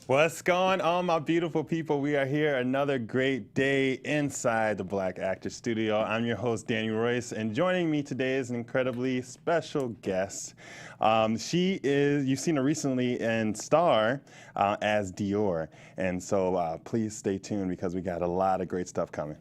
What's going on, my beautiful people? We are here another great day inside the Black Actor Studio. I'm your host, Danny Royce, and joining me today is an incredibly special guest. You've seen her recently in Star as Dior, and so please stay tuned because we got a lot of great stuff coming.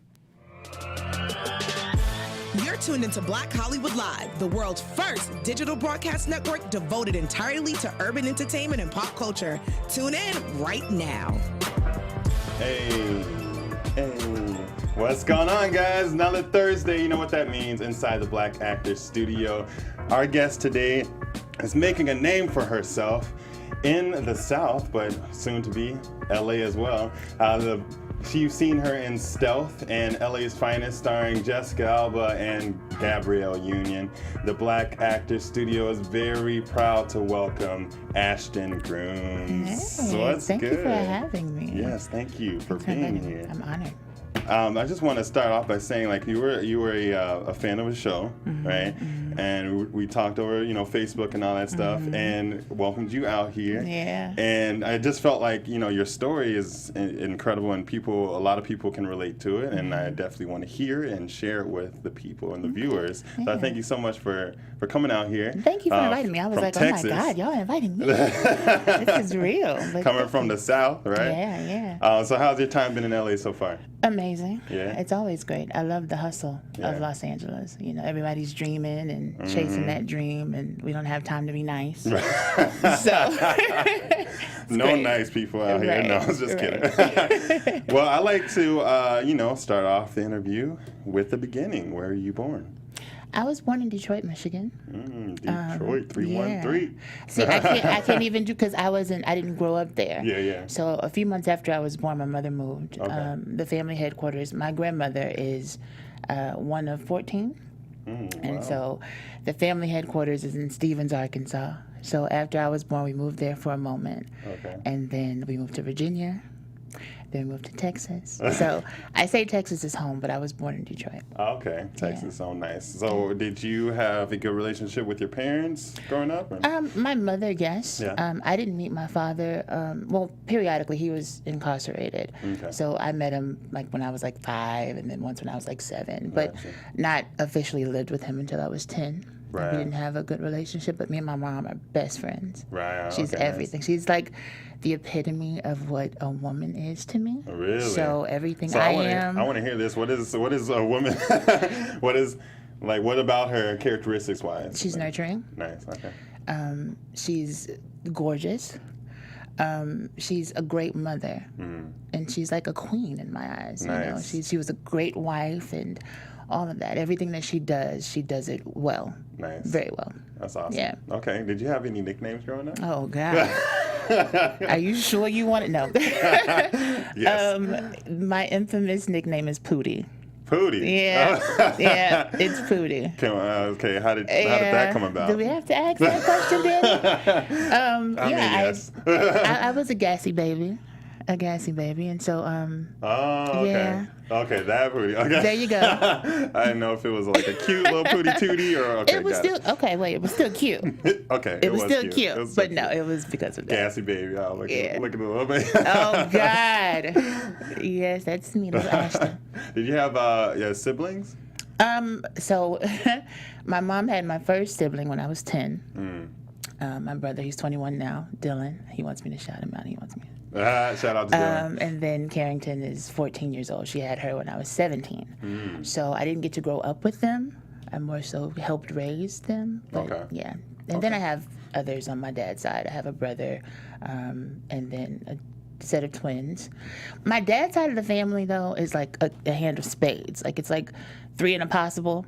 You're tuned into Black Hollywood Live, the world's first digital broadcast network devoted entirely to urban entertainment and pop culture. Tune in right now. Hey, what's going on, guys? Another Thursday, you know what that means, inside the Black Actor Studio. Our guest today is making a name for herself in the South, but soon to be LA as well. You've seen her in Stealth and LA's Finest, starring Jessica Alba and Gabrielle Union. The Black Actor Studio is very proud to welcome Ashton Grooms. Hey, thank you for having me. Yes, thank you for being here. I'm honored. I just want to start off by saying, like, you were a fan of the show, right? And we talked over, Facebook and all that stuff, and welcomed you out here. Yeah. And I just felt like, your story is incredible, and a lot of people can relate to it, and I definitely want to hear it and share it with the people and the viewers. So I thank you so much for coming out here. Thank you for inviting me. I was like, Texas. Oh my God, y'all inviting me. This is real. Coming from the South, right? Yeah. So how's your time been in LA so far? Amazing. Yeah. It's always great. I love the hustle of Los Angeles. Everybody's dreaming and chasing that dream, and we don't have time to be nice. So no great. Nice people out here. No, I was just kidding. Well, I like to, start off the interview with the beginning. Where were you born? I was born in Detroit, Michigan. Detroit, 313. See, I can't even do, because I didn't grow up there. Yeah. So a few months after I was born, my mother moved. Okay. The family headquarters, my grandmother is one of 14. And so the family headquarters is in Stevens, Arkansas. So after I was born, we moved there for a moment. Okay. And then we moved to Virginia. Then we moved to Texas. So I say Texas is home, but I was born in Detroit. Okay, Texas, so nice. So did you have a good relationship with your parents growing up? My mother, yes. Yeah. I didn't meet my father. Periodically he was incarcerated. Okay. So I met him when I was 5, and then once when I was 7. But not officially lived with him until I was 10. Right. We didn't have a good relationship, but me and my mom are best friends. Right. She's everything. Nice. She's like the epitome of what a woman is to me. Really? So everything so I am. I want to hear this. What is a woman? What about her characteristics wise? She's nurturing. Nice. Okay. She's gorgeous. She's a great mother, and she's like a queen in my eyes. Nice. She was a great wife, and all of that. Everything that she does it well. Nice. Very well. That's awesome. Yeah. Okay. Did you have any nicknames growing up? Oh, God. Are you sure you want to know? Yes. My infamous nickname is Pootie. Pootie? Yeah, it's Pootie. Okay, how did that come about? Do we have to ask that question, Danny? Yes. I was a gassy baby. And so, okay. Yeah. Okay, that Pootie. Okay. There you go. I didn't know if it was like a cute little Pootie Tootie or, okay, it was still, it was still cute. Okay. It was still cute, but no, it was because of that. Gassy baby. I'll look at it a little bit. Oh, God. Yes, that's me, little Ashton. Did you have siblings? So my mom had my first sibling when I was 10. My brother, he's 21 now, Dylan. He wants me to shout him out. He wants me. Shout out to Dylan. And then Carrington is 14 years old. She had her when I was 17. So I didn't get to grow up with them. I more so helped raise them. But Okay. Yeah. And then I have others on my dad's side. I have a brother, and then a set of twins. My dad's side of the family, though, is like a hand of spades. It's like 3 and a possible.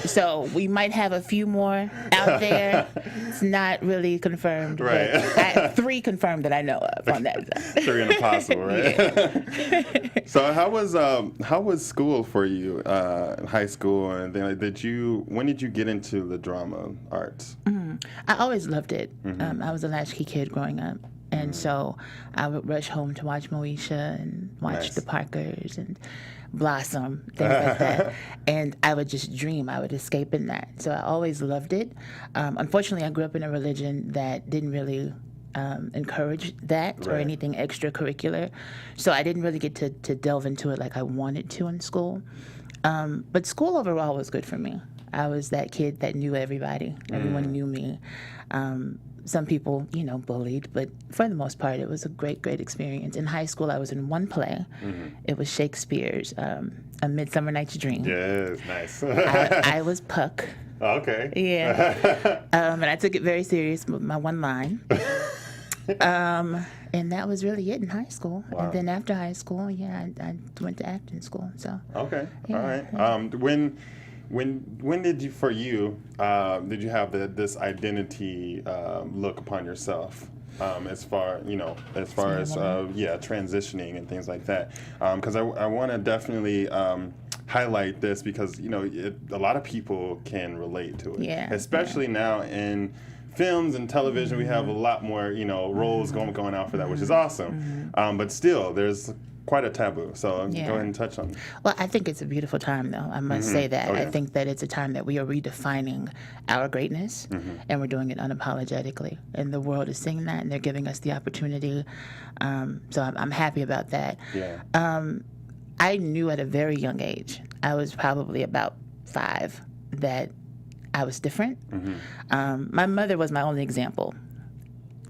So we might have a few more out there. It's not really confirmed. Right. But I have 3 confirmed that I know of on that side. 3 and a possible, right? Yeah. So how was school for you, high school, and then when did you get into the drama arts? I always loved it. I was a latchkey kid growing up. And so I would rush home to watch Moesha and watch the Parkers and Blossom, things like that. And I would just dream. I would escape in that. So I always loved it. Unfortunately, I grew up in a religion that didn't really encourage that or Right. anything extracurricular. So I didn't really get to delve into it like I wanted to in school. But school overall was good for me. I was that kid that knew everybody. Everyone knew me. Some people, bullied, but for the most part, it was a great, great experience. In high school, I was in one play. It was Shakespeare's A Midsummer Night's Dream. Yes, nice. I was Puck. Okay. Yeah. And I took it very serious with my one line. And that was really it in high school. Wow. And then after high school, I went to acting school. So. Okay. Yeah, All right. yeah. When did you did you have this identity look upon yourself? As far as transitioning and things like that, because I want to definitely highlight this because a lot of people can relate to it, especially now in films and television. We have a lot more roles going out for that, which is awesome. But still, there's quite a taboo. So go ahead and touch on it. Well, I think it's a beautiful time, though. I must say that. Oh, yeah. I think that it's a time that we are redefining our greatness, and we're doing it unapologetically. And the world is seeing that, and they're giving us the opportunity. So I'm happy about that. Yeah. I knew at a very young age, I was probably about 5, that I was different. My mother was my only example.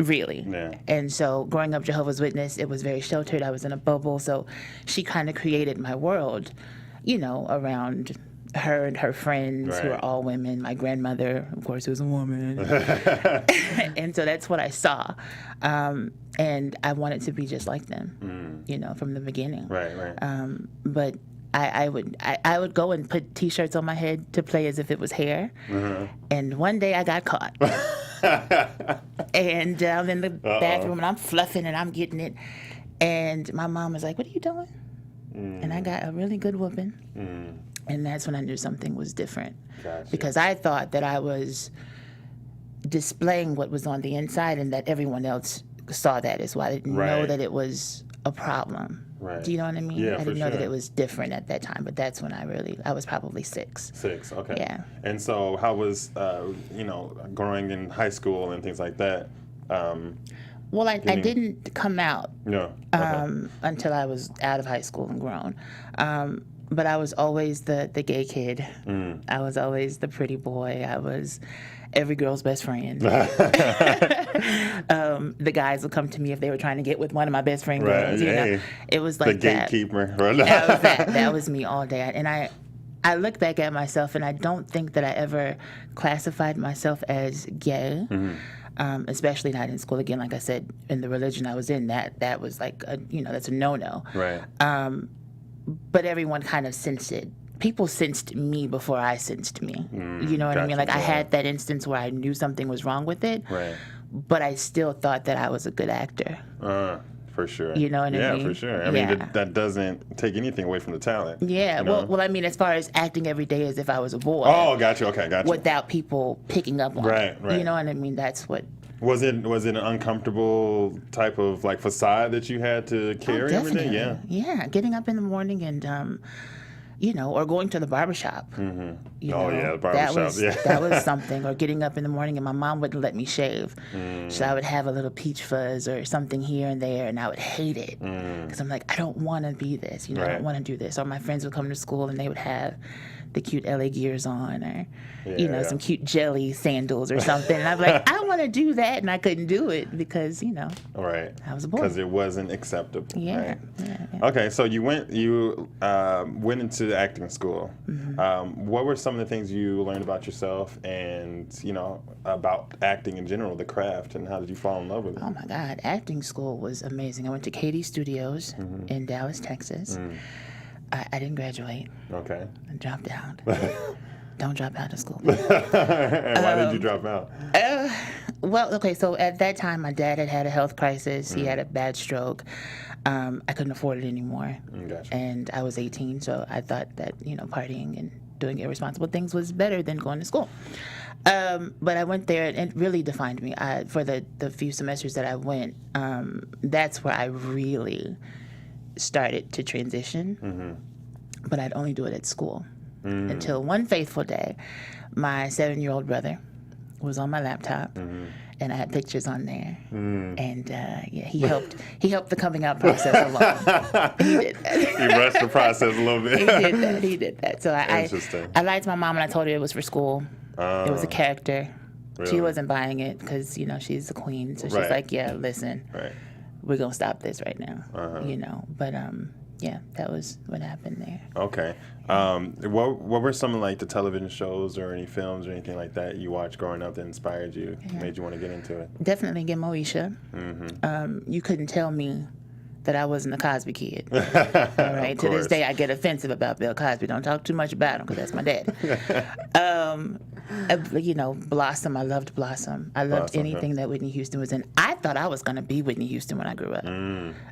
Really. Yeah. And so growing up Jehovah's Witness, it was very sheltered. I was in a bubble. So she kind of created my world, around her and her friends who are all women. My grandmother, of course, was a woman. And so that's what I saw. And I wanted to be just like them, from the beginning. Right. But I would go and put T-shirts on my head to play as if it was hair. And one day I got caught. And I'm in the bathroom and I'm fluffing and I'm getting it. And my mom was like, "What are you doing?" And I got a really good whooping. And that's when I knew something was different. Gotcha. Because I thought that I was displaying what was on the inside and that everyone else saw that as well. I didn't know that it was a problem. Right. Do you know what I mean? Yeah, I didn't for know that sure. it was different at that time, but that's when I was probably 6. 6, okay. Yeah. And so how was, growing in high school and things like that? Well, I didn't come out No. Okay. until I was out of high school and grown. But I was always the gay kid. I was always the pretty boy. I was every girl's best friend. The guys would come to me if they were trying to get with one of my best friend girls. Hey, it was like the that. gatekeeper. That was me all day. And I look back at myself, and I don't think that I ever classified myself as gay. Especially not in school. Again, like I said, in the religion I was in, that was like that's a no-no. Right. But everyone kind of sensed it. People sensed me before I sensed me. You know what I mean? Like I had that instance where I knew something was wrong with it. Right. But I still thought that I was a good actor. For sure. You know what I mean? Yeah, for sure. I mean, that doesn't take anything away from the talent. Yeah. Well, I mean, as far as acting every day as if I was a boy. Oh, gotcha. Okay, gotcha. Without people picking up on it. Right. You know what I mean? That's what. Was it an uncomfortable type of like facade that you had to carry every day? Yeah. Yeah. Getting up in the morning and or going to the barbershop. The barbershop. That was something. Or getting up in the morning and my mom wouldn't let me shave. So I would have a little peach fuzz or something here and there, and I would hate it. Because I'm like, I don't want to be this. I don't want to do this. Or my friends would come to school and they would have the cute LA gears on or, some cute jelly sandals or something. And I'm like, I want to do that. And I couldn't do it because, Right. I was a boy. Because it wasn't acceptable. Yeah. Right? Yeah. Okay, so you went into acting school. What were some of the things you learned about yourself and, about acting in general, the craft, and how did you fall in love with it? Oh my God, acting school was amazing. I went to Katie Studios in Dallas, Texas. I didn't graduate. Okay. I dropped out. Don't drop out of school. Why did you drop out? Well, okay, so at that time, my dad had a health crisis. He had a bad stroke. I couldn't afford it anymore. Gotcha. And I was 18, so I thought that, partying and doing irresponsible things was better than going to school. But I went there, and it really defined me. For the few semesters that I went, that's where I really started to transition. But I'd only do it at school. Until one faithful day, my 7-year-old brother was on my laptop, and I had pictures on there. And he helped the coming out process along. He did that. He rushed the process a little bit. He did that. So I lied to my mom and I told her it was for school. It was a character. Really? She wasn't buying it because, she's the queen. So she's Right. like, yeah, listen, we're going to stop this right now, But, that was what happened there. Okay. What were some of like the television shows or any films or anything like that you watched growing up that inspired you, made you want to get into it? Definitely get Moesha. You couldn't tell me that I wasn't a Cosby kid. All right. To this day, I get offensive about Bill Cosby. Don't talk too much about him because that's my dad. Blossom. I loved Blossom. I loved anything that Whitney Houston was in. I thought I was going to be Whitney Houston when I grew up.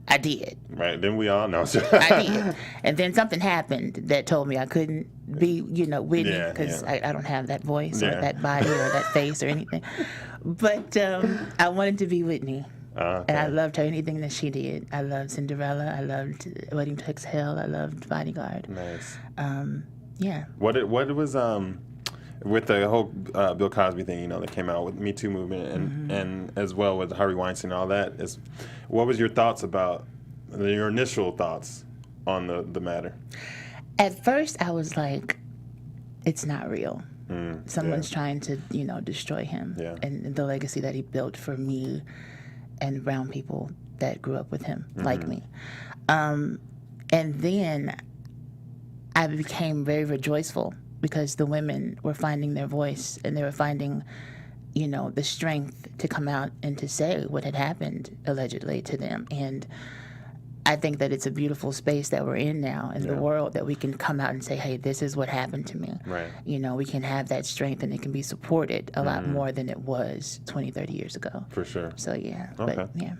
I did. Right. Then we all know. I did. And then something happened that told me I couldn't be, Whitney because I don't have that voice or that body or that face or anything. But I wanted to be Whitney. And I loved her, anything that she did. I loved Cinderella. I loved Wedding to Exhale. I loved Bodyguard. Nice. What was with the whole Bill Cosby thing, that came out with Me Too movement and as well with Harvey Weinstein and all that, what was your thoughts about, your initial thoughts on the matter? At first, I was like, it's not real. Someone's trying to, destroy him and the legacy that he built for me and brown people that grew up with him, like me. And then I became very rejoiceful because the women were finding their voice and they were finding, the strength to come out and to say what had happened allegedly to them. And I think that it's a beautiful space that we're in now in the world that we can come out and say, hey, this is what happened to me. Right. We can have that strength and it can be supported a lot more than it was 20, 30 years ago. For sure. So, yeah. Okay. But, yeah.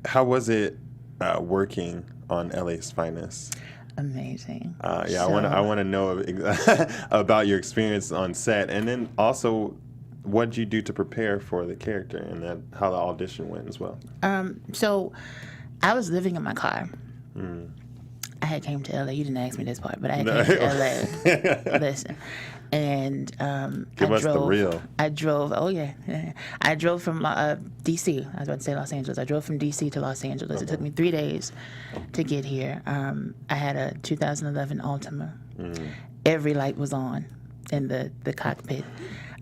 How was it working on LA's Finest? Amazing. I want to know about your experience on set, and then also what did you do to prepare for the character, and how the audition went as well. So I was living in my car. I had came to LA. You didn't ask me this part, but I had came to LA. Listen. And Give us the real. I drove. Oh yeah, I drove from D.C. I was about to say Los Angeles. I drove from D.C. to Los Angeles. It took me 3 days to get here. I had a 2011 Altima. Every light was on in the cockpit.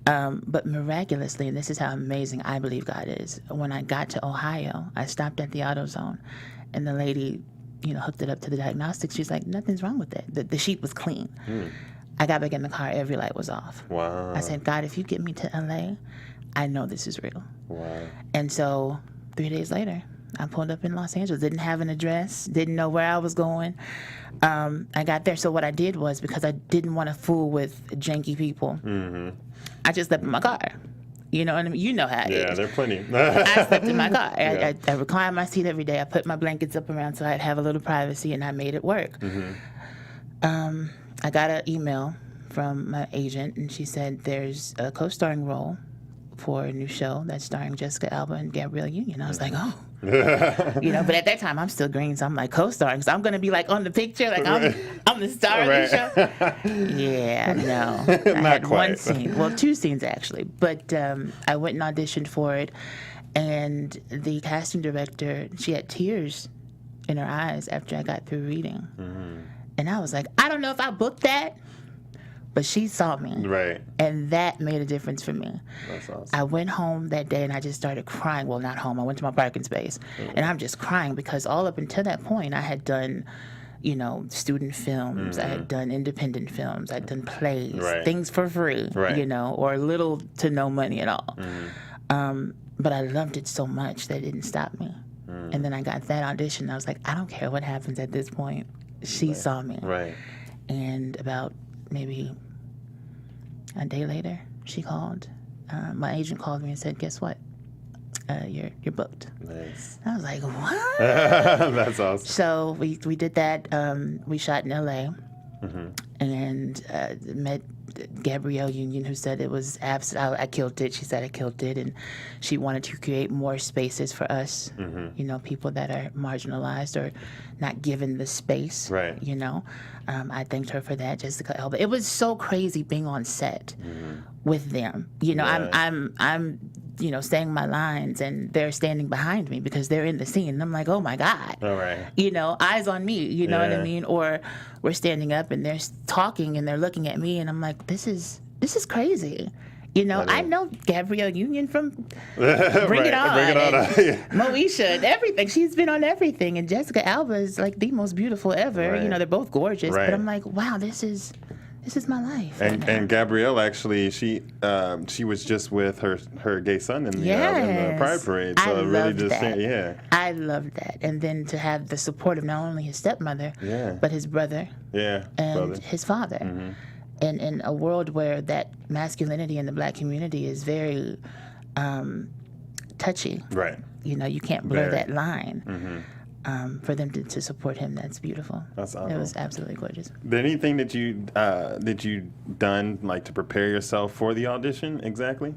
But miraculously, and this is how amazing I believe God is. When I got to Ohio, I stopped at the AutoZone, and the lady, hooked it up to the diagnostics. She's like, "Nothing's wrong with it. The sheet was clean." I got back in the car, every light was off. Wow. I said, God, if you get me to LA, I know this is real. Wow. And so 3 days later, I pulled up in Los Angeles, didn't have an address, didn't know where I was going. I got there. So what I did was, because I didn't want to fool with janky people, I just slept in my car. You know what I mean? You know how it is. Yeah, there are plenty. I slept in my car. I reclined my seat every day. I put my blankets up around so I'd have a little privacy, and I made it work. I got an email from my agent, and she said there's a co-starring role for a new show that's starring Jessica Alba and Gabrielle Union. I was like, oh. But at that time, I'm still green, so I'm like, co-starring, so I'm going to be like on the picture, like I'm the star of the show. Yeah, no. I had quite. one scene. Well, 2 scenes, actually. But I went and auditioned for it, and the casting director, she had tears in her eyes after I got through reading. And I was like, I don't know if I booked that, but she saw me. Right. And that made a difference for me. That's awesome. I went home that day and I just started crying. Well, not home. I went to my parking space. And I'm just crying because all up until that point, I had done, student films. I had done independent films. I'd done plays, things for free, or little to no money at all. But I loved it so much that it didn't stop me. And then I got that audition. I was like, I don't care what happens at this point. She saw me. Right. And about maybe a day later, she called. My agent called me and said, guess what? You're booked. Nice. I was like, what? That's awesome. So we did that. We shot in L.A. And met Gabrielle Union, who said it was I killed it. She said I killed it, and she wanted to create more spaces for us, people that are marginalized or not given the space. Right. I thanked her for that, Jessica Alba. It was so crazy being on set with them. I'm saying my lines, and they're standing behind me because they're in the scene. And I'm like, oh my God. All right. Eyes on me, you know what I mean? Or we're standing up and they're talking and they're looking at me, and I'm like, this is crazy. I know Gabrielle Union from Bring It On. Bring It On. Moesha and everything. She's been on everything. And Jessica Alba is like the most beautiful ever. Right. They're both gorgeous. Right. But I'm like, wow, this is my life. And Gabrielle, actually, she was just with her gay son in the Pride Parade. So I really loved just that. I loved that. And then to have the support of not only his stepmother, but his brother and his father. Mm-hmm. And in a world where that masculinity in the Black community is very touchy. Right. You can't blur that line. Mm-hmm. For them to support him, that's beautiful. That's awesome. It was absolutely gorgeous. Did anything that you done like to prepare yourself for the audition exactly?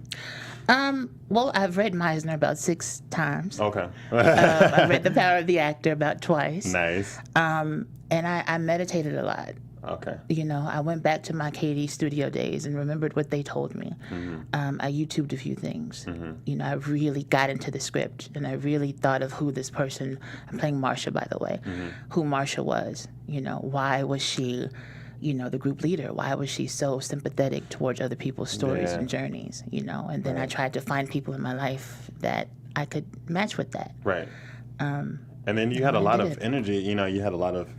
Well, I've read Meisner about 6 times. Okay. I've read The Power of the Actor about twice. Nice. And I meditated a lot. Okay. I went back to my Katie studio days and remembered what they told me. Mm-hmm. I YouTubed a few things. Mm-hmm. I really got into the script, and I really thought of who this person, I'm playing Marsha, by the way, who Marsha was. Why was she, the group leader? Why was she so sympathetic towards other people's stories and journeys, And then I tried to find people in my life that I could match with that. Right. And then you had a lot of energy, you had a lot of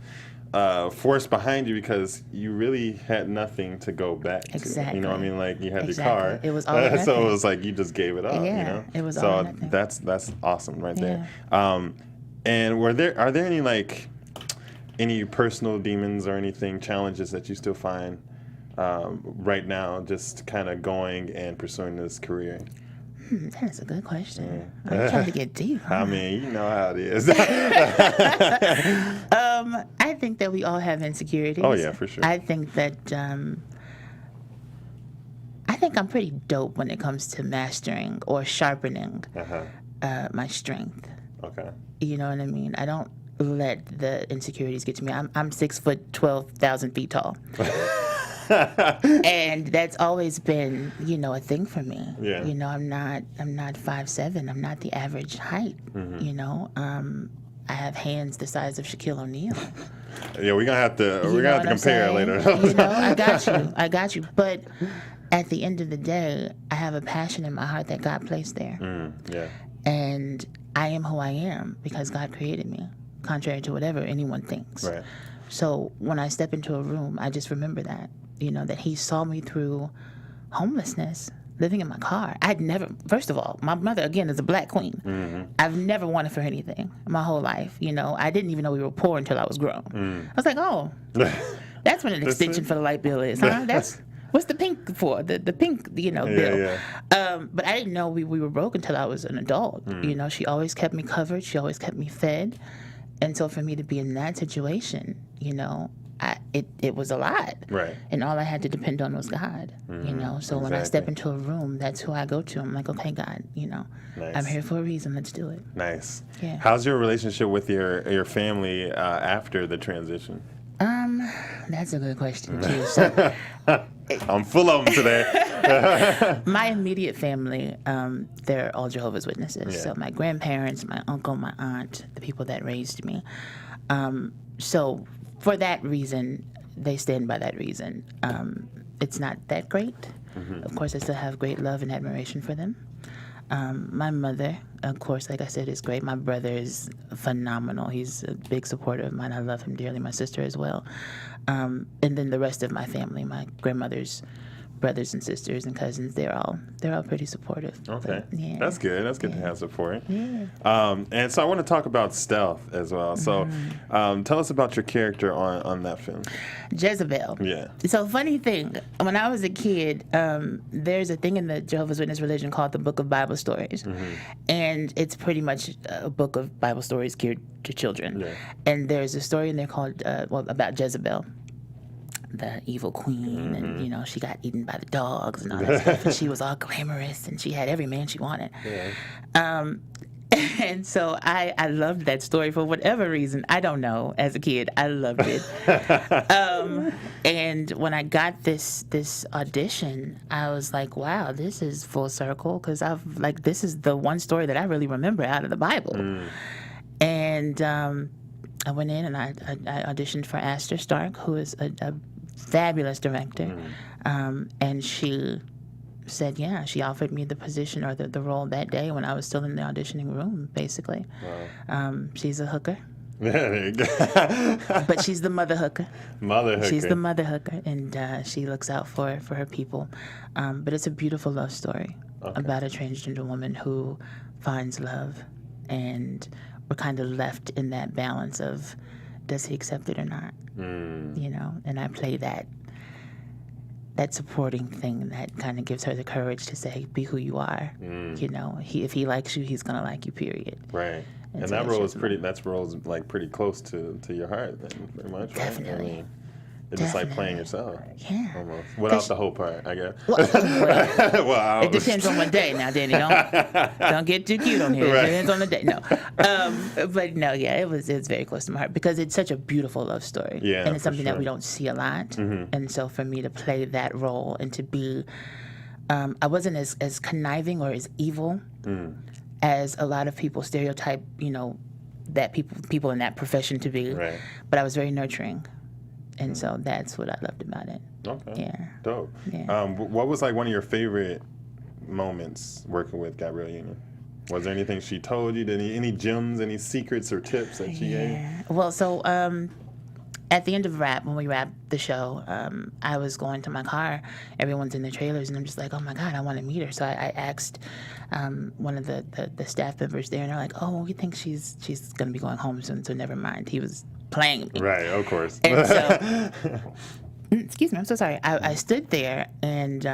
force behind you because you really had nothing to go back to. Exactly. Like you had your car. It was all or nothing. So it was like you just gave it up. It was all or nothing. That's awesome right there. And are there any personal demons or anything, challenges that you still find right now, just kind of going and pursuing this career? That is a good question. I'm trying to get deep. Huh? You know how it is. I think that we all have insecurities. Oh, yeah, for sure. I think that I'm pretty dope when it comes to mastering or sharpening my strength. Okay. You know what I mean? I don't let the insecurities get to me. I'm 6 foot 12,000 feet tall. And that's always been, a thing for me. Yeah. I'm not 5'7". I'm not the average height. Mm-hmm. I have hands the size of Shaquille O'Neal. Yeah, we're gonna have to compare later. I got you. But at the end of the day, I have a passion in my heart that God placed there. And I am who I am because God created me, contrary to whatever anyone thinks. Right. So when I step into a room, I just remember that. That he saw me through homelessness, living in my car. First of all, my mother, again, is a Black queen. Mm-hmm. I've never wanted for anything my whole life. I didn't even know we were poor until I was grown. I was like, oh, that's what an extension for the light bill is, huh? What's the pink for? The pink, bill. Yeah. But I didn't know we were broke until I was an adult. She always kept me covered. She always kept me fed. And so for me to be in that situation, it was a lot. Right. And all I had to depend on was God, So when I step into a room, that's who I go to. I'm like, okay, God, Nice. I'm here for a reason. Let's do it. Nice. Yeah. How's your relationship with your family after the transition? That's a good question, too. So, I'm full of them today. My immediate family, they're all Jehovah's Witnesses. Yeah. So my grandparents, my uncle, my aunt, the people that raised me. So for that reason, they stand by that reason. It's not that great. Mm-hmm. Of course, I still have great love and admiration for them. My mother, of course, like I said, is great. My brother is phenomenal. He's a big supporter of mine. I love him dearly. My sister as well. And then the rest of my family, my grandmother's brothers and sisters and cousins, they're all pretty supportive. Okay. But, yeah. That's good. That's good to have support. Yeah. And so I want to talk about Stealth as well. So tell us about your character on that film. Jezebel. Yeah. So funny thing, when I was a kid, there's a thing in the Jehovah's Witness religion called the Book of Bible Stories. Mm-hmm. And it's pretty much a book of Bible stories geared to children. Yeah. And there's a story in there called, about Jezebel. the evil queen, and you know, she got eaten by the dogs and all that stuff, and she was all glamorous, and she had every man she wanted. And so I loved that story for whatever reason. I don't know. As a kid, I loved it. And when I got this audition, I was like, wow, this is full circle, because this is the one story that I really remember out of the Bible. And I went in and I auditioned for Ashton Stark, who is a fabulous director. And she said, yeah, she offered me the position or the role that day when I was still in the auditioning room, basically. Wow. She's a hooker. Yeah, there you go. But she's the mother hooker. Mother hooker. She's the mother hooker, and she looks out for her people. But it's a beautiful love story about a transgender woman who finds love, and we're kind of left in that balance of, does he accept it or not? You know, and I play that supporting thing that kind of gives her the courage to say, be who you are. You know, if he likes you, he's gonna like you, period. Right. And so that role is like pretty close to your heart then, pretty much, right? Definitely. I mean, it's just like playing yourself. Yeah. Almost. Without the whole part, I guess. Well, it depends on what day now, Danny. Don't get too cute on here. Right. It depends on the day. No. But no, yeah, it was very close to my heart because it's such a beautiful love story. Yeah, and it's something that we don't see a lot. And so for me to play that role and to be, I wasn't as conniving or as evil as a lot of people stereotype, you know, that people in that profession to be. Right. But I was very nurturing. And so that's what I loved about it. Okay. Yeah. Dope. Yeah. What was like one of your favorite moments working with Gabrielle Union? Was there anything she told you? Any gems, any secrets or tips that she gave? Well, so at the end of when we wrapped the show, I was going to my car. Everyone's in the trailers, and I'm just like, oh my God, I want to meet her. So I asked one of the staff members there, and they're like, oh, well, we think she's going to be going home soon, so never mind. He was playing me. Right, of course. And so, excuse me, I'm so sorry. I stood there, and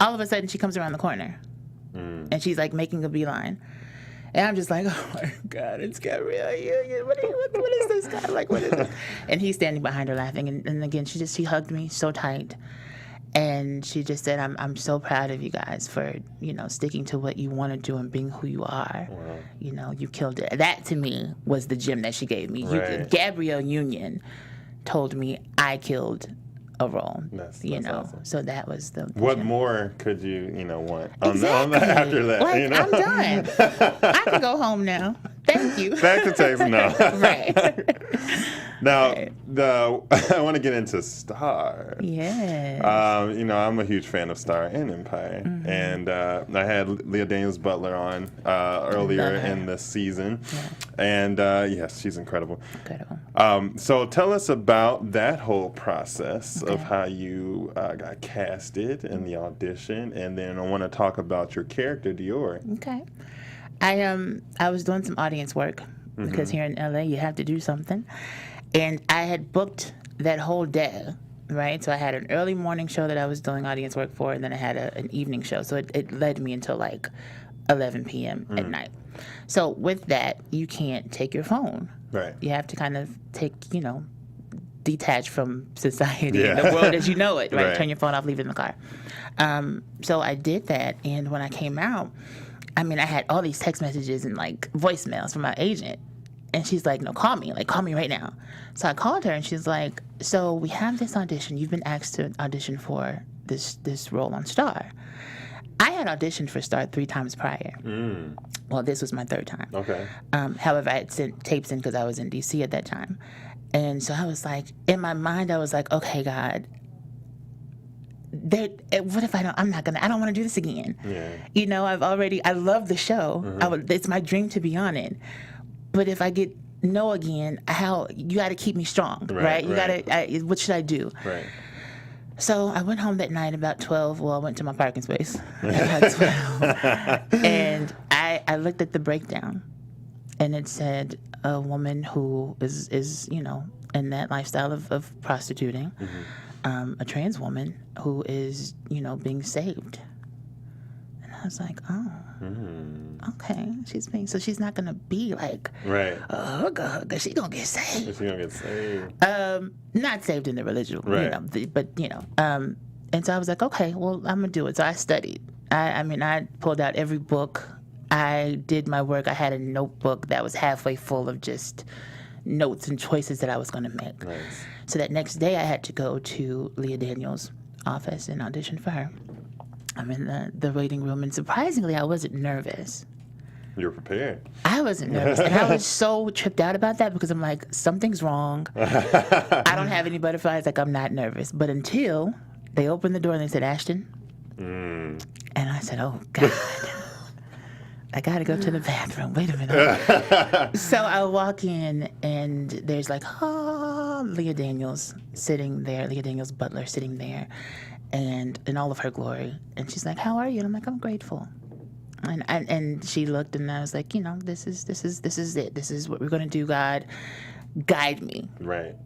all of a sudden she comes around the corner, and she's like making a beeline. And I'm just like, oh my God, it's Gabrielle Union. What is this guy? Like, what is this? And he's standing behind her laughing. And again, she hugged me so tight. And she just said, I'm so proud of you guys for, you know, sticking to what you want to do and being who you are. Wow. You know, you killed it. That to me was the gem that she gave me. Right. Gabrielle Union told me I killed a role. That's awesome. So that was the what gem. More could you want exactly. after that? Like, you know? I'm done. I can go home now. Thank you. Back to Texas now. Right. Now, I want to get into Star. Yeah. You know, I'm a huge fan of Star and Empire. And I had Leah Daniels Butler on earlier in the season. Yeah. And yes, she's incredible. So tell us about that whole process of how you got casted in the audition. And then I want to talk about your character, Dior. Okay. I was doing some audience work because here in LA you have to do something. And I had booked that whole day, right? So I had an early morning show that I was doing audience work for, and then I had an evening show. So it led me until like 11 p.m. at night. So with that, you can't take your phone. Right. You have to kind of detach from society and the world as you know it, right? Turn your phone off, leave it in the car. So I did that, and when I came out, I mean, I had all these text messages and like voicemails from my agent. And she's like, no, call me right now. So I called her, and she's like, so we have this audition. You've been asked to audition for this role on Star. I had auditioned for Star 3 times prior. Well, this was my 3rd time. Okay. However, I had sent tapes in because I was in D.C. at that time. And so I was like, in my mind, I was like, okay, God, what if I don't want to do this again. Yeah. You know, I love the show. It's my dream to be on it. But if I get no again, you got to keep me strong, right? You got to, what should I do? Right. So I went home that night about 12. Well, I went to my parking space at 12. And I looked at the breakdown, and it said a woman who is you know, in that lifestyle of prostituting, a trans woman who is, you know, being saved. And I was like, oh, okay. So she's not gonna be like Right. a hooker. She gonna get saved. She gonna get saved. Not saved in the religion, Right. but and so I was like, okay, well, I'm gonna do it. So I studied. I pulled out every book. I did my work. I had a notebook that was halfway full of just notes and choices that I was gonna make. Nice. So that next day I had to go to Leah Daniels' office and audition for her. I'm in the waiting room, and surprisingly, I wasn't nervous. You're prepared. I wasn't nervous, and I was so tripped out about that because I'm like, something's wrong. I don't have any butterflies, like I'm not nervous. But until they opened the door and they said, Ashton. And I said, oh, God. I got to go to the bathroom. Wait a minute. So I walk in, and there's like, Leah Daniels sitting there, Leah Daniels Butler sitting there, and in all of her glory. And she's like, how are you? And I'm like, I'm grateful. And she looked, and I was like, this is it. This is what we're going to do, God. Guide me. Right.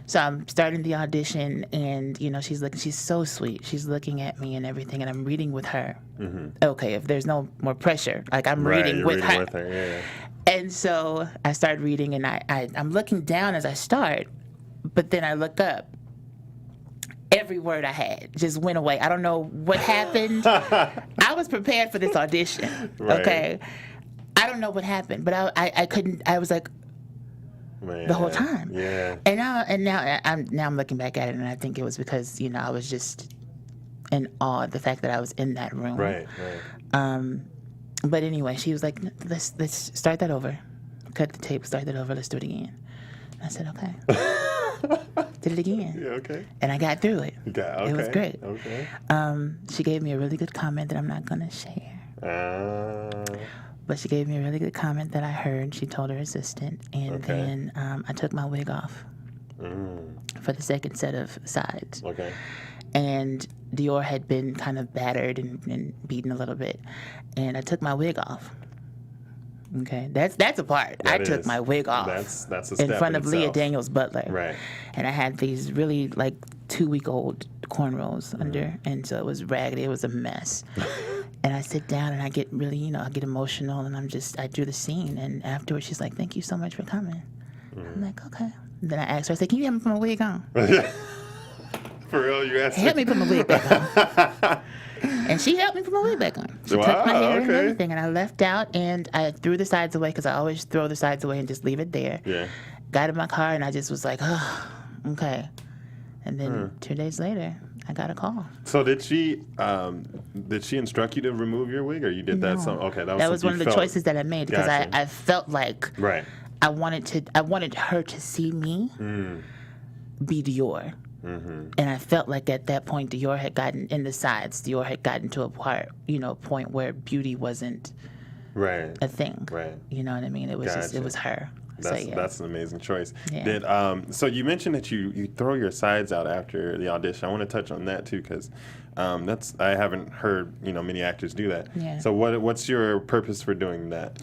So I'm starting the audition, and, she's so sweet. She's looking at me and everything, and I'm reading with her. Okay, if there's no more pressure, like I'm reading with her. Yeah. And so I start reading, and I'm looking down as I start, but then I look up. Every word I had just went away. I don't know what happened. I was prepared for this audition, okay? I don't know what happened, but I couldn't. I was like, Man. the whole time. Yeah. And now I'm looking back at it, and I think it was because I was just in awe of the fact that I was in that room. Right. But anyway, she was like, let's start that over. Cut the tape, start that over. Let's do it again. I said, okay. Did it again. Yeah, okay. And I got through it. Okay. It was great. Okay. She gave me a really good comment that I'm not going to share. But she gave me a really good comment that I heard. She told her assistant. And then I took my wig off for the second set of sides. Okay. And Dior had been kind of battered and beaten a little bit. And I took my wig off. Okay, that's a part. I took my wig off. That's a step in front of itself. Leah Daniels Butler. Right. And I had these really 2-week-old cornrows under, and so it was raggedy. It was a mess. And I sit down and I get really, I get emotional, and I do the scene, and afterwards she's like, "Thank you so much for coming." I'm like, "Okay." And then I asked her, I said, "Can you help me put my wig on?" For real, you asked Help me put my wig back on. And she helped me put my wig back on. She tucked my hair and everything, and I left out, and I threw the sides away because I always throw the sides away and just leave it there. Yeah. Got in my car, and I just was like, oh, okay. And then 2 days later, I got a call. So did she instruct you to remove your wig, or you did that? No. Okay, that was one of the choices that I made because Gotcha. I felt like I wanted her to see me be Dior. And I felt like at that point, Dior had gotten in the sides. Dior had gotten to a point where beauty wasn't a thing. Right. You know what I mean? It was just, it was her. That's an amazing choice. Yeah. So you mentioned that you throw your sides out after the audition. I want to touch on that too because I haven't heard many actors do that. Yeah. So what's your purpose for doing that?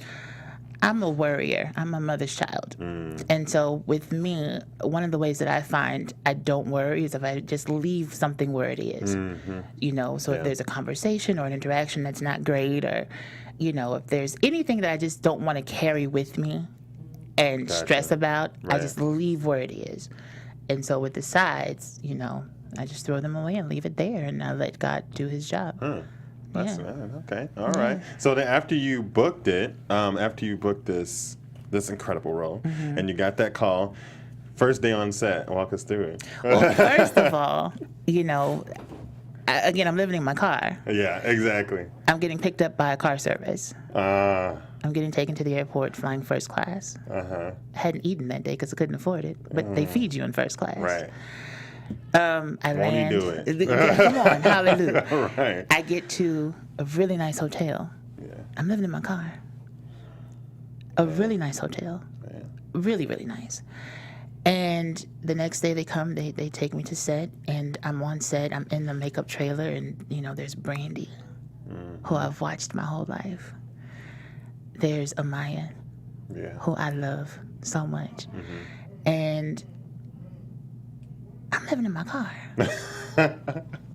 I'm a worrier. I'm a mother's child. And so with me, one of the ways that I find I don't worry is if I just leave something where it is. So if there's a conversation or an interaction that's not great, or, if there's anything that I just don't want to carry with me and stress about, I just leave where it is. And so with the sides, I just throw them away and leave it there, and I let God do his job. Okay. All right. So then after you booked it, this incredible role, and you got that call, first day on set, walk us through it. Well, first of all, I'm living in my car. Yeah, exactly. I'm getting picked up by a car service. I'm getting taken to the airport flying first class. I hadn't eaten that day because I couldn't afford it, but they feed you in first class. Right. I land. You do it? Come on, hallelujah. Right. I get to a really nice hotel. Yeah. I'm living in my car. A really nice hotel. Yeah. Really, really nice. And the next day they come, they take me to set, and I'm on set. I'm in the makeup trailer, and, there's Brandy, who I've watched my whole life. There's Amaya, who I love so much. And I'm living in my car.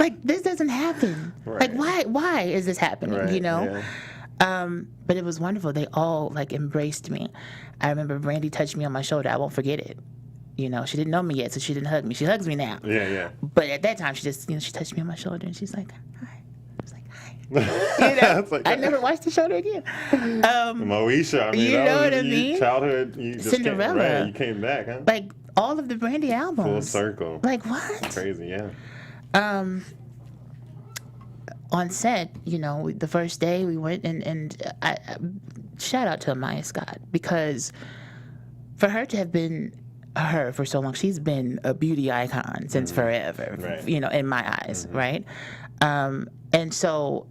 like, this doesn't happen. Right. Like, why is this happening, Right, you know? yeah. But it was wonderful. They all, like, embraced me. I remember Brandy touched me on my shoulder. I won't forget it. You know, she didn't know me yet, so she didn't hug me. She hugs me now. Yeah, yeah. But at that time, she just, she touched me on my shoulder, and she's like, hi. I was like, hi. It's like, I never watched the shoulder again. Moesha, I mean, You that know was what I mean? Childhood, you just Cinderella. Came, right, you came back, huh? Like, all of the Brandy albums. Full circle. Like, what? Crazy, yeah. On set, the first day we went and I shout out to Amaya Scott, because for her to have been her for so long, she's been a beauty icon since forever, Right. In my eyes, right? And so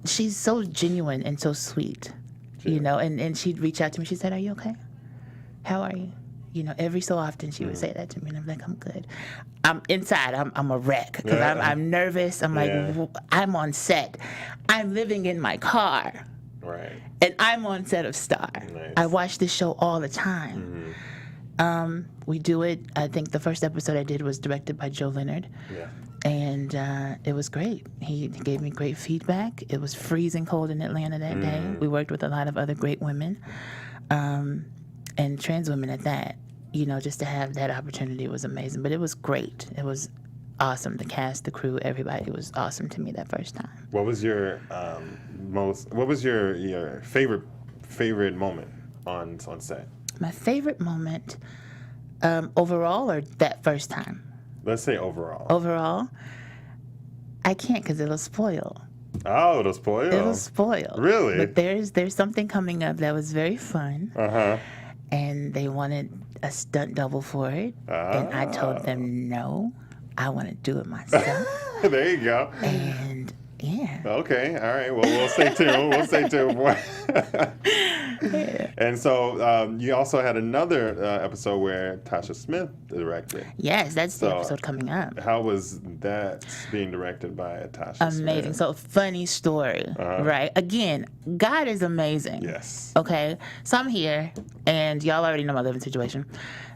she's so genuine and so sweet, and she'd reach out to me. She said, "Are you okay? How are you?" Every so often she would say that to me, and I'm like, I'm good. I'm inside. I'm a wreck because I'm nervous. I'm like, I'm on set. I'm living in my car. Right. And I'm on set of Star. Nice. I watch this show all the time. We do it. I think the first episode I did was directed by Joe Leonard. Yeah. And it was great. He gave me great feedback. It was freezing cold in Atlanta that day. We worked with a lot of other great women. And trans women at that, just to have that opportunity was amazing. But it was great. It was awesome. The cast, the crew, everybody was awesome to me that first time. What was your your favorite moment on set? My favorite moment, overall, or that first time? Let's say overall. Overall, I can't because it'll spoil. Oh, it'll spoil. It'll spoil. Really? But there's something coming up that was very fun. And they wanted a stunt double for it. And I told them, no, I want to do it myself. There you go. And yeah. Okay, all right. Well, we'll stay tuned. We'll stay tuned. Yeah. And so you also had another episode where Tasha Smith directed. Yes, that's the episode coming up. How was that being directed by Tasha Amazing. Smith? So, funny story, right? Again, God is amazing. Yes. Okay? So I'm here, and y'all already know my living situation.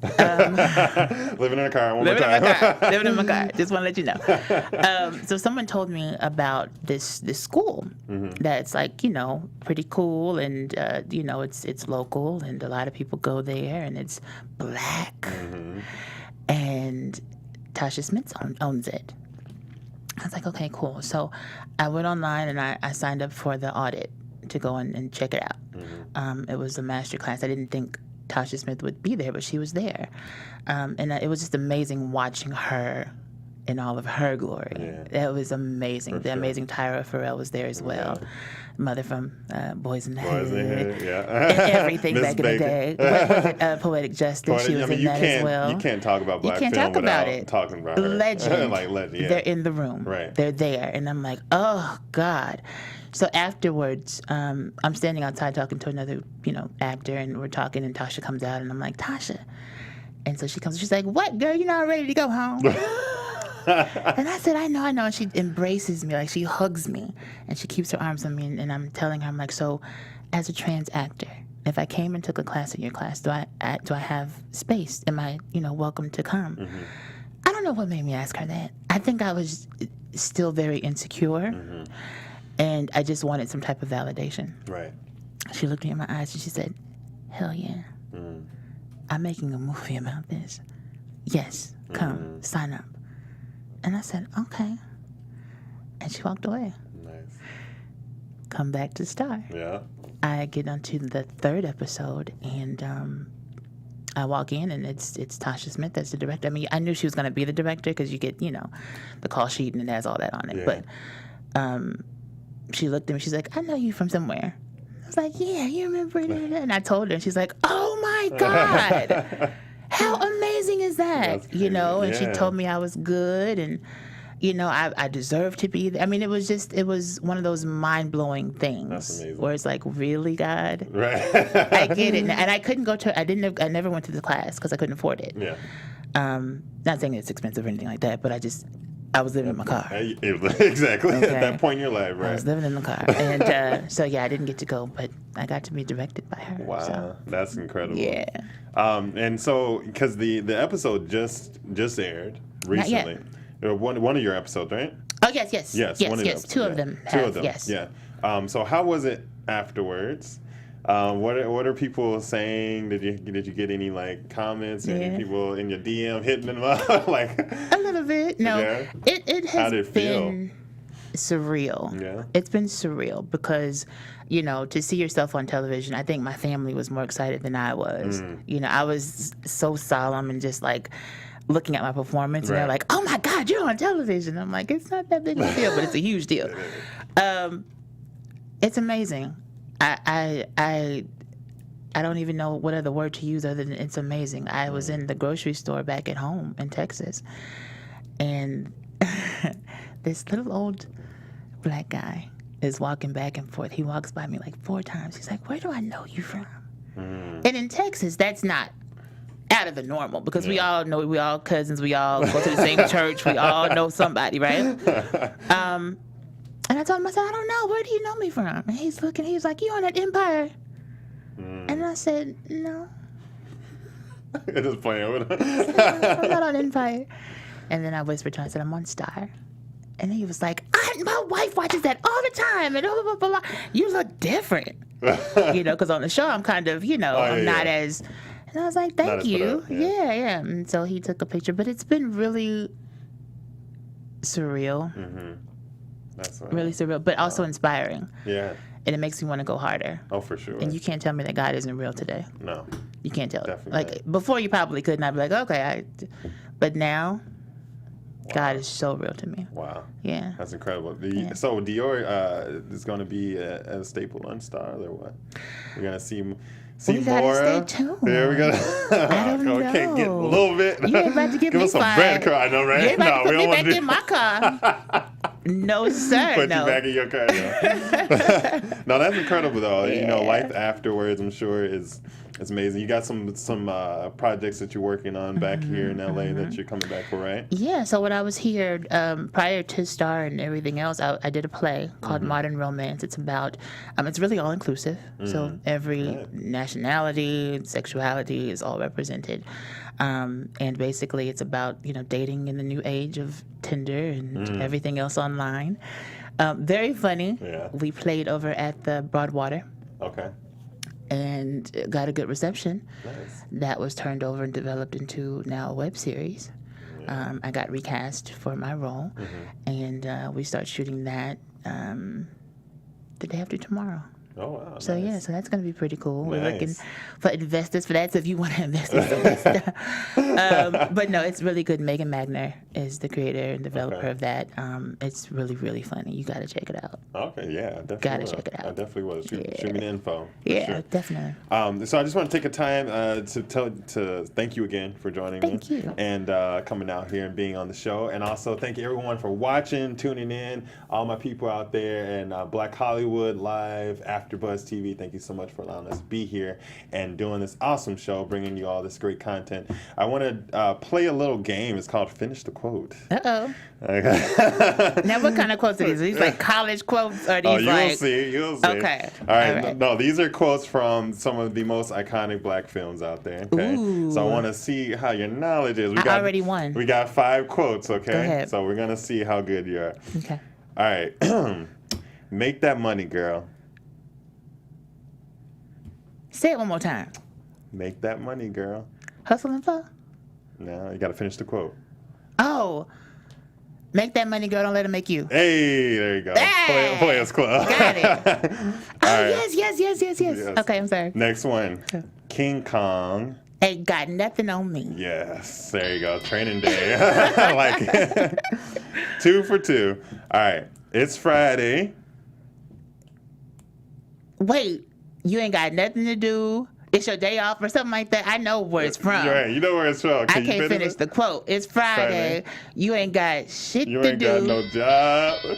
Living in a car one more time. Living in my car. Just want to let you know. So someone told me about this school that's like, pretty cool, and it's local, and a lot of people go there, and it's black, and Tasha Smith owns it. I was like, okay, cool. So I went online and I signed up for the audit to go and check it out. It was a master class. I didn't think Tasha Smith would be there, but she was there. And it was just amazing watching her in all of her glory. It was amazing. The amazing Tyra Farrell was there as well. Mother from Boys in the Hood. Yeah. And everything back in the day. What was it? Poetic Justice. She was in that as well. You can't talk about black You can't film talk about without it. talking about her. Legend. Like legend, yeah. They're in the room. Right. They're there. And I'm like, oh, God. So afterwards, I'm standing outside talking to another, actor, and we're talking, and Tasha comes out, and I'm like, Tasha. And so she comes, she's like, what, girl, you're not ready to go home? And I said, I know. And she embraces me, like she hugs me, and she keeps her arms on me, and I'm telling her, I'm like, so as a trans actor, if I came and took a class in your class, do I have space? Am I, welcome to come? I don't know what made me ask her that. I think I was still very insecure, and I just wanted some type of validation. Right. She looked me in my eyes and she said, hell yeah. I'm making a movie about this. Yes, come, sign up. And I said, okay. And she walked away. Nice. Come back to Star. Yeah. I get onto the third episode, and I walk in, and it's Tasha Smith that's the director. I mean, I knew she was going to be the director because you get, the call sheet, and it has all that on it. Yeah. But she looked at me. She's like, I know you from somewhere. I was like, yeah, you remember it? And I told her, and she's like, oh, my God. How amazing is that? And she told me I was good, and I deserved to be there. I mean, it was one of those mind-blowing things. That's amazing. Where it's like, really, God? Right. I get it. And I couldn't go to, I never went to the class because I couldn't afford it. Yeah. Not saying it's expensive or anything like that, but I was living in my car. Exactly. Okay. At that point in your life, right? I was living in the car. And so, I didn't get to go, but I got to be directed by her. Wow. So. That's incredible. Yeah. And so, because the episode just aired recently. One of your episodes, right? Oh, yes. Two of them. Two of them. Yes. Yeah. So how was it afterwards? What are people saying? Did you get any like comments? Any people in your DM hitting them up? Like a little bit. No, yeah? it has How did it been surreal. Yeah. It's been surreal because, to see yourself on television, I think my family was more excited than I was. I was so solemn and just like looking at my performance, and they're like, "Oh my God, you're on television!" I'm like, "It's not that big of a deal, but it's a huge deal." It's amazing. I don't even know what other word to use other than it's amazing. I was in the grocery store back at home in Texas, and this little old black guy is walking back and forth. He walks by me like 4 times. He's like, "Where do I know you from?" And in Texas, that's not out of the normal because we all know, we all cousins, we all go to the same church, we all know somebody, right? And I told him, I said, "I don't know. Where do you know me from?" And he's looking, he was like, "You on that Empire?" And I said, "No." Just playing with him. I'm not on Empire. And then I whispered to him, I said, "I'm on Star." And he was like, "My wife watches that all the time." And blah, blah, blah, blah. You look different. Because on the show, I'm kind of, I'm not as... And I was like, "Thank you." Yeah. And so he took a picture. But it's been really surreal. That's right. Really surreal, but also inspiring. Yeah. And it makes me want to go harder. Oh, for sure. And you can't tell me that God isn't real today. No. You can't tell. Definitely Like, before you probably could, and I'd be like, okay. But now, God is so real to me. Wow. Yeah. That's incredible. So Dior is going to be a staple on Star or what? We're going to see we more. Gotta stay tuned. Yeah, we gotta. I don't know. Okay, get a little bit. You ain't about to give me us some bread, car. I know, right? You ain't about to put me back do. in my car. No, sir. Put you back in your car. No, that's incredible, though. Yeah. Life afterwards, I'm sure is amazing. You got some projects that you're working on back here in LA that you're coming back for, right? Yeah. So when I was here, prior to Star and everything else, I did a play called Modern Romance. It's about, it's really all inclusive. So every nationality, sexuality is all represented. And basically it's about, dating in the new age of Tinder and everything else online. Very funny. Yeah. We played over at the Broadwater. Okay. And got a good reception. Nice. That was turned over and developed into now a web series. Yeah. I got recast for my role, and we start shooting that the day after tomorrow. Oh, wow. So, nice. so that's going to be pretty cool. Nice. We're looking for investors for that, so if you want to invest in some stuff. But no, it's really good. Megan Magner is the creator and developer of that. It's really, really funny. You got to check it out. Okay, yeah. Definitely Gotta check it out. I definitely will. Shoot me the info. Yeah, sure. definitely. So I just want to take a time to thank you again for joining me. Thank you. And coming out here and being on the show. And also thank you everyone for watching, tuning in, all my people out there, and Black Hollywood Live, AfterBuzz TV. Thank you so much for allowing us to be here and doing this awesome show, bringing you all this great content. I want to play a little game. It's called Finish the Quote. Uh-oh. Okay. Now, what kind of quotes are these? Are these like college quotes? Or are these you'll see. Okay. All right. No, these are quotes from some of the most iconic Black films out there. Okay. Ooh. So I want to see how your knowledge is. I already won. We got 5 quotes, okay? Go ahead. So we're going to see how good you are. Okay. All right. Make that money, girl. Say it one more time. Make that money, girl. Hustle and flow? No, you got to finish the quote. Oh. Make that money, girl. Don't let it make you. Hey, there you go. Hey! Players Club. Got it. All right. Yes. Okay, I'm sorry. Next one. King Kong. Ain't got nothing on me. Yes, there you go. Training day. I like it. 2 for 2. All right. It's Friday. Wait, you ain't got nothing to do. It's your day off or something like that. I know where it's from. Right, you know where it's from. I can't finish the quote. It's Friday. You ain't got shit to do. You ain't got no job.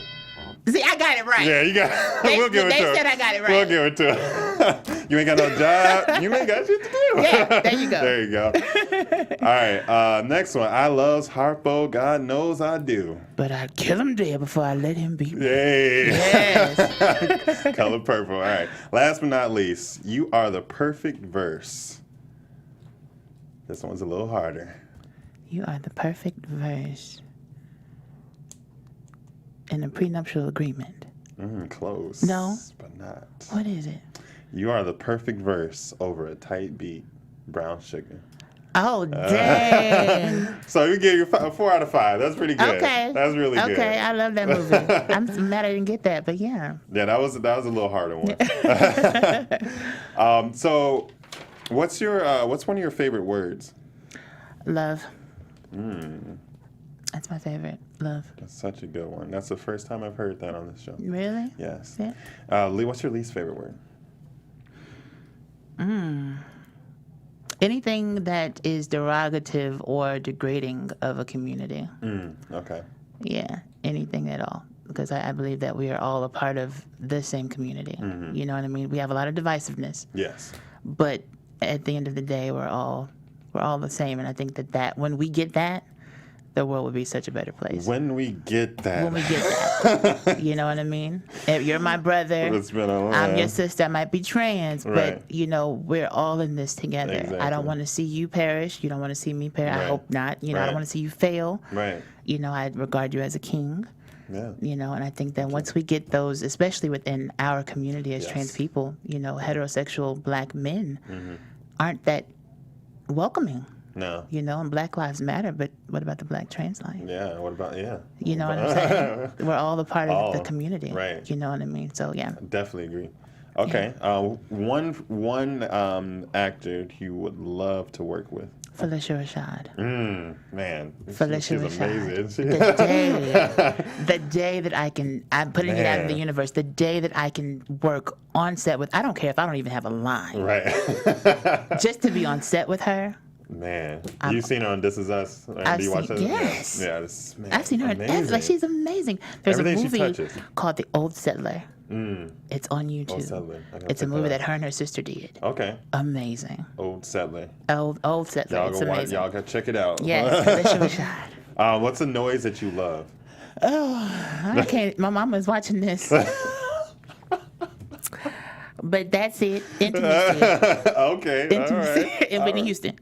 See, I got it right. Yeah, you got. We'll give it to They her. said I got it right. We'll give it to her. You ain't got no job. You ain't got shit to do. Yeah, there you go. There you go. All right, next one. I loves Harpo. God knows I do. But I'd kill him dead before I let him beat me. Yay. Yes. Color purple. All right. Last but not least, you are the perfect verse. This one's a little harder. You are the perfect verse. in a prenuptial agreement. Close. No. But not. What is it? You are the perfect verse over a tight beat. Brown sugar. Oh, dang. So you give you 4 out of 5. That's pretty good. Okay. That's really good. Okay, I love that movie. I'm mad I didn't get that, but yeah. Yeah, that was a little harder one. So, what's one of your favorite words? Love. That's my favorite. Love. That's such a good one. That's the first time I've heard that on this show. Really? Yes. Yeah. Lee, what's your least favorite word? Anything that is derogative or degrading of a community. Okay. Yeah, anything at all. Because I believe that we are all a part of the same community. You know what I mean? We have a lot of divisiveness. Yes. But at the end of the day, we're all the same. And I think that when we get that, the world would be such a better place. When we get that. When we get that. You know what I mean? If you're my brother, I'm your sister, I might be trans, Right. but, we're all in this together. Exactly. I don't want to see you perish. You don't want to see me perish. Right. I hope not. I Right. don't want to see you fail. Right. I regard you as a king. Yeah. And I think that once we get those, especially within our community as trans people, heterosexual black men aren't that welcoming. No. And Black Lives Matter, but what about the Black trans life? Yeah. What about You know what I'm saying? We're all a part of the community. Right. You know what I mean? So, yeah. Definitely agree. Okay. One actor you would love to work with. Felicia Rashad. Man. Felicia she's Rashad. amazing. The day that I'm putting it out in the universe, the day that I can work on set with, I don't care if I don't even have a line. Right. Just to be on set with her. Man, you've seen her on This Is Us. I've Do you watch that? Yes. Yeah, I've seen her in everything. She's amazing. There's Everything a she movie touches. called The Old Settler. It's on YouTube. Old Settler. It's a movie that her and her sister did. Okay. Amazing. Old Settler. Old Settler. It's amazing. Y'all go check it out. Yes, Felicia Rashad. What's a noise that you love? Oh, I can't. My mama's watching this. But that's it. Intimacy. Okay. Intimacy. All right. And Whitney Houston.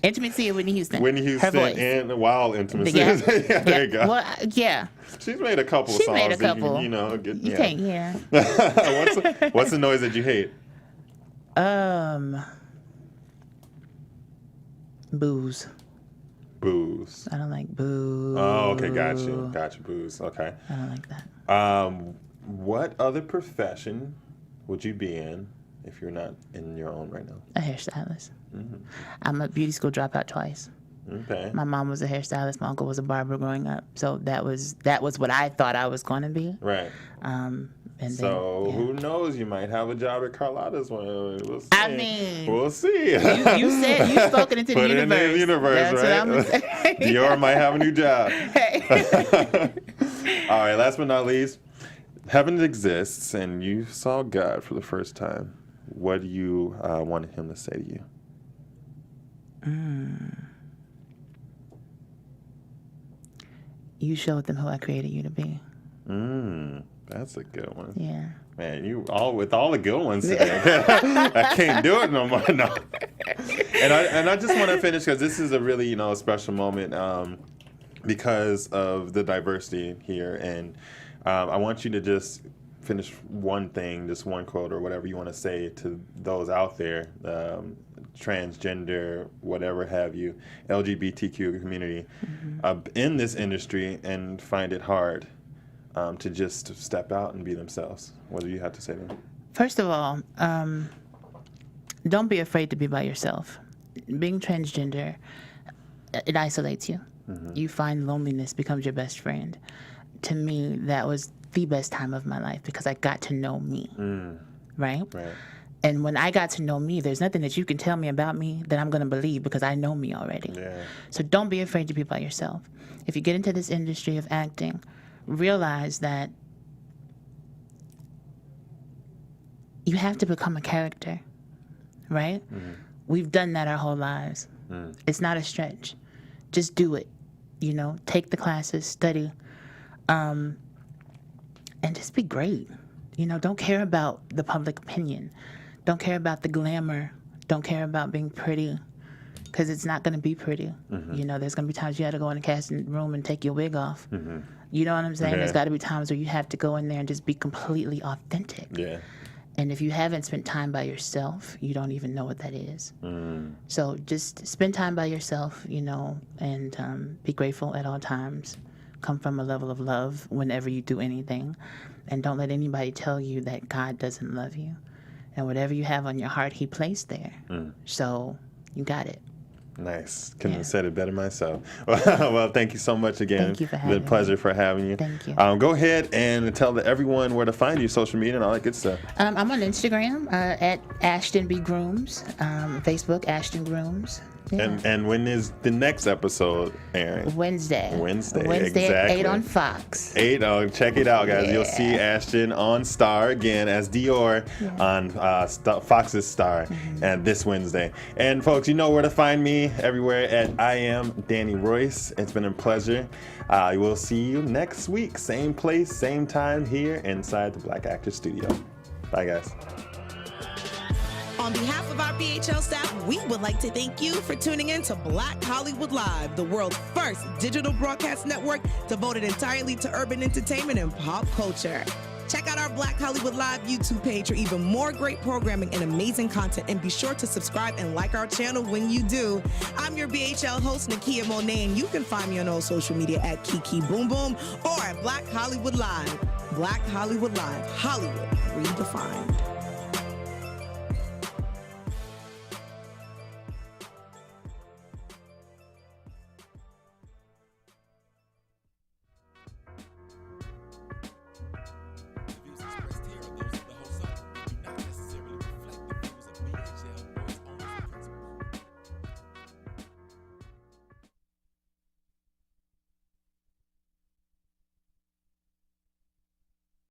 Intimacy and Whitney Houston. Whitney Houston Her voice. and Wild Intimacy. Yeah. There you go. Well, yeah. She's made a couple She songs made a that couple. you Can't hear. What's the noise that you hate? Booze. Booze. I don't like booze. Oh, okay, got you. Booze. Okay. I don't like that. What other profession would you be in if you're not in your own right now? A hairstylist. I'm a beauty school dropout twice. Okay. My mom was a hairstylist. My uncle was a barber growing up. So that was what I thought I was going to be. Right. Who knows? You might have a job at Carlotta's one. We'll see. I mean, we'll see. You said you spoke it into the Put universe. it in the universe, That's right? what I'm gonna say. Dior might have a new job. All right. Last but not least, heaven exists, and you saw God for the first time. What do you want him to say to you? You showed them who I created you to be. That's a good one. Yeah. Man, with all the good ones today. I can't do it no more. No. And I just want to finish because this is a really special moment because of the diversity here, and I want you to just finish one thing, just one quote or whatever you want to say to those out there, transgender, whatever have you, LGBTQ community in this industry, and find it hard to just step out and be themselves. What do you have to say to them? First of all, don't be afraid to be by yourself. Being transgender, it isolates you. You find loneliness becomes your best friend. To me, that was the best time of my life because I got to know me, right? And when I got to know me, there's nothing that you can tell me about me that I'm going to believe because I know me already. Yeah. So don't be afraid to be by yourself. If you get into this industry of acting, realize that you have to become a character, right? We've done that our whole lives. It's not a stretch. Just do it. Take the classes, study, and just be great. Don't care about the public opinion. Don't care about the glamour. Don't care about being pretty, because it's not going to be pretty. There's going to be times you had to go in the casting room and take your wig off. You know what I'm saying? Okay. There's got to be times where you have to go in there and just be completely authentic. Yeah. And if you haven't spent time by yourself, you don't even know what that is. So just spend time by yourself, you know, and be grateful at all times. Come from a level of love whenever you do anything. And don't let anybody tell you that God doesn't love you. And whatever you have on your heart, he placed there. So you got it. Nice. Couldn't have said it better myself. Well, thank you so much again. Thank you for having me. It's been a pleasure for having you. Thank you. Go ahead and tell everyone where to find you, social media and all that good stuff. I'm on Instagram at Ashton B. Grooms, Facebook, Ashton Grooms. Yeah. And when is the next episode airing? Wednesday Exactly. at 8 on Fox. 8. Oh, check it out, guys. Yeah. You'll see Ashton on Star again as Dior on Fox's Star, and this Wednesday. And folks, you know where to find me everywhere at I am Danny Royce. It's been a pleasure. We'll see you next week, same place, same time here inside the Black Actor Studio. Bye, guys. On behalf of our BHL staff, we would like to thank you for tuning in to Black Hollywood Live, the world's first digital broadcast network devoted entirely to urban entertainment and pop culture. Check out our Black Hollywood Live YouTube page for even more great programming and amazing content, and be sure to subscribe and like our channel when you do. I'm your BHL host, Nakia Monet, and you can find me on all social media at Kiki Boom Boom or at Black Hollywood Live. Black Hollywood Live, Hollywood redefined.